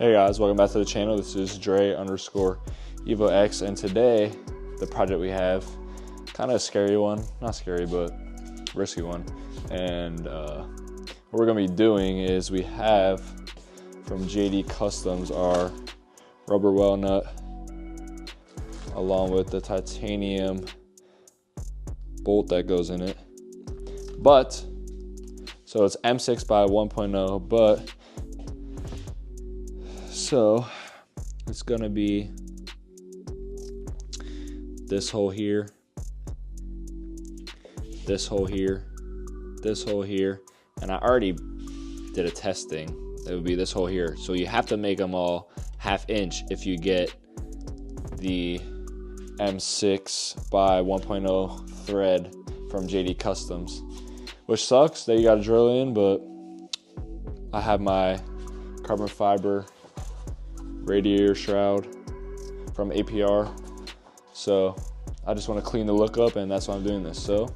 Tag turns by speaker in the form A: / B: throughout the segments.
A: Hey guys, welcome back to the channel. This is Dre_Evo X, and today the project we have, kind of a scary one, not scary but risky one. And what we're gonna be doing is we have from JD Customs our rubber well nut along with the titanium bolt that goes in it. But so it's M6 by 1.0, but so it's gonna be this hole here, this hole here, this hole here, and I already did a testing. It would be this hole here. So you have to make them all 1/2 inch if you get the M6 by 1.0 thread from JD Customs, which sucks that you gotta drill in, but I have my carbon fiber radiator shroud from APR, so I just want to clean the look up, and that's why I'm doing this. So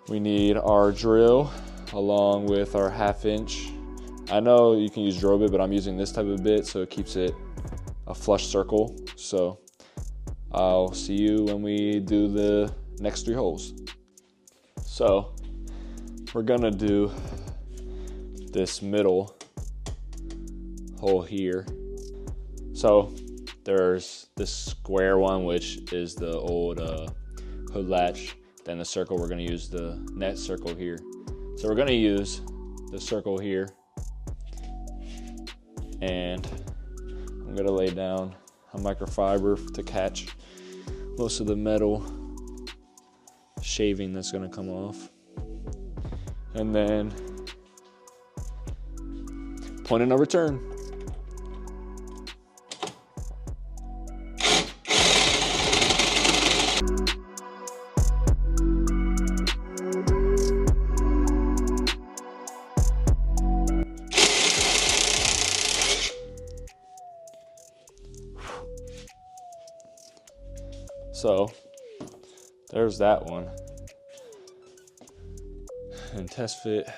A: we need our drill along with our 1/2 inch. I know you can use drill bit, but I'm using this type of bit so it keeps it a flush circle. So I'll see you when we do the next 3 holes. So we're gonna do this middle hole here. So there's this square one, which is the old hood latch. Then the circle, we're gonna use the net circle here. So we're gonna use the circle here, and I'm gonna lay down a microfiber to catch most of the metal shaving that's gonna come off. And then point of no return. So there's that one. And test fit,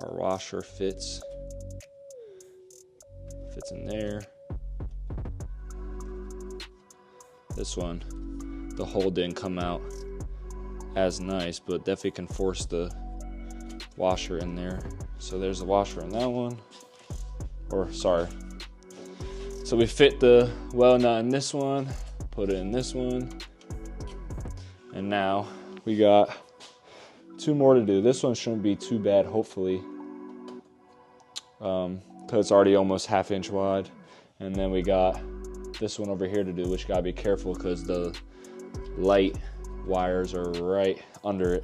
A: our washer fits in there. This one, the hole didn't come out as nice, but definitely can force the washer in there. So there's the washer in that one, or sorry. So we fit the well nut in this one, put it in this one, and now we got 2 more to do. This one shouldn't be too bad, hopefully, because it's already almost 1/2 inch wide. And then we got this one over here to do, which gotta be careful because the light wires are right under it.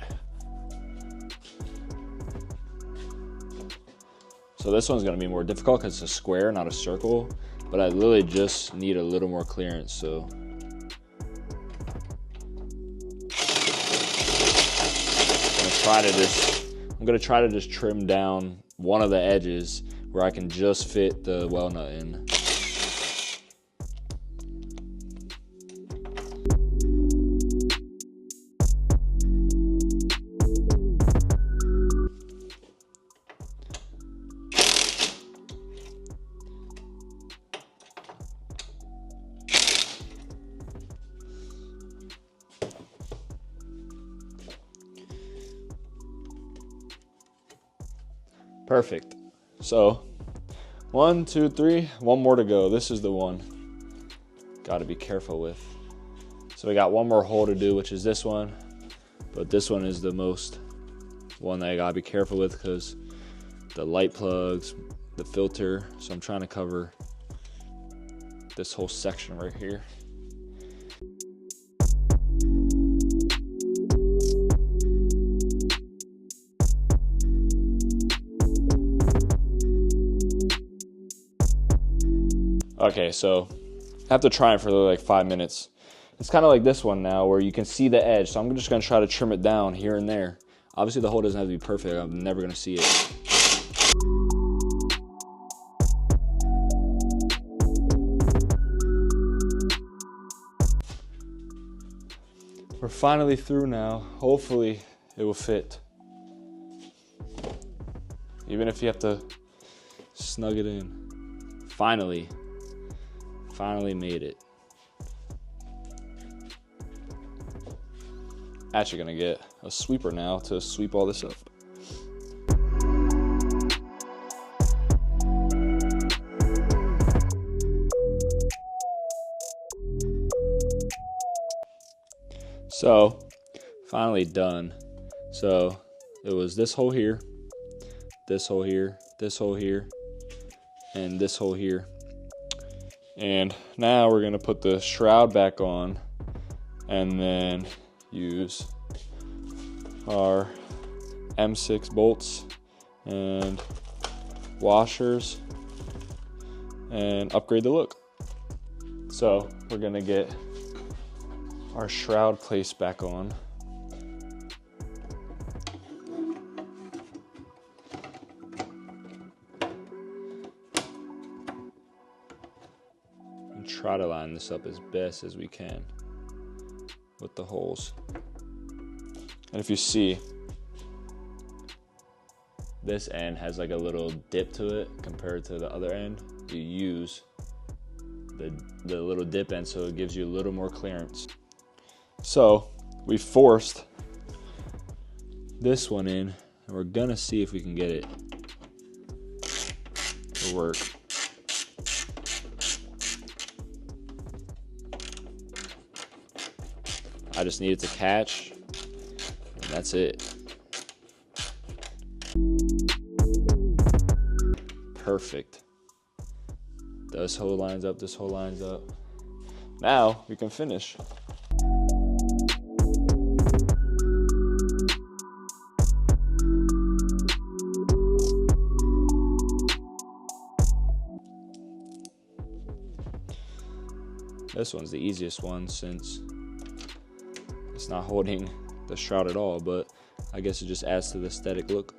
A: So this one's gonna be more difficult because it's a square, not a circle, but I literally just need a little more clearance. So I'm gonna try to just trim down one of the edges where I can just fit the well nut in. Perfect. So 1, 2, 3, one more to go. This is the one got to be careful with. So we got one more hole to do, which is this one, but this one is the most one that I gotta be careful with because the light plugs, the filter. So I'm trying to cover this whole section right here. Okay, so I have to try it for like 5 minutes. It's kind of like this one now where you can see the edge. So I'm just gonna try to trim it down here and there. Obviously the hole doesn't have to be perfect. I'm never gonna see it. We're finally through now. Hopefully it will fit. Even if you have to snug it in. Finally made it. Actually gonna get a sweeper now to sweep all this up. So, finally done. So, it was this hole here, this hole here, this hole here, and this hole here. And now we're gonna put the shroud back on and then use our M6 bolts and washers and upgrade the look. So we're gonna get our shroud placed back on. And try to line this up as best as we can with the holes. And if you see, this end has like a little dip to it compared to the other end. You use the little dip end so it gives you a little more clearance. So we forced this one in, and we're gonna see if we can get it to work. I just need it to catch, and that's it. Perfect. This hole lines up, this hole lines up. Now we can finish. This one's the easiest one since it's not holding the shroud at all, but I guess it just adds to the aesthetic look.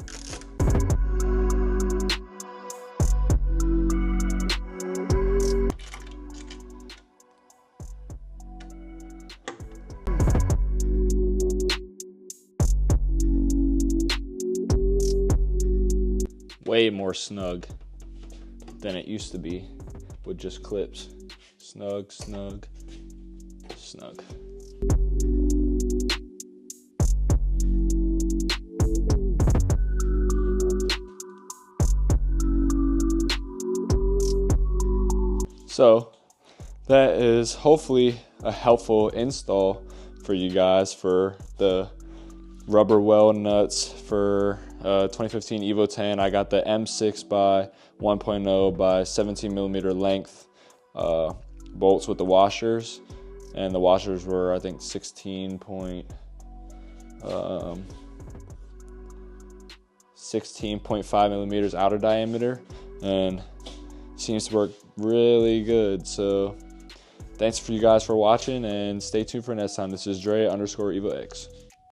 A: Way more snug than it used to be with just clips. Snug, snug, snug. So that is hopefully a helpful install for you guys for the rubber well nuts for 2015 Evo 10. I got the M6 by 1.0 by 17 millimeter length bolts with the washers, and the washers were I think 16.5 millimeters outer diameter, and seems to work really good. So thanks for you guys for watching, and stay tuned for next time. This is Dre _Evo X.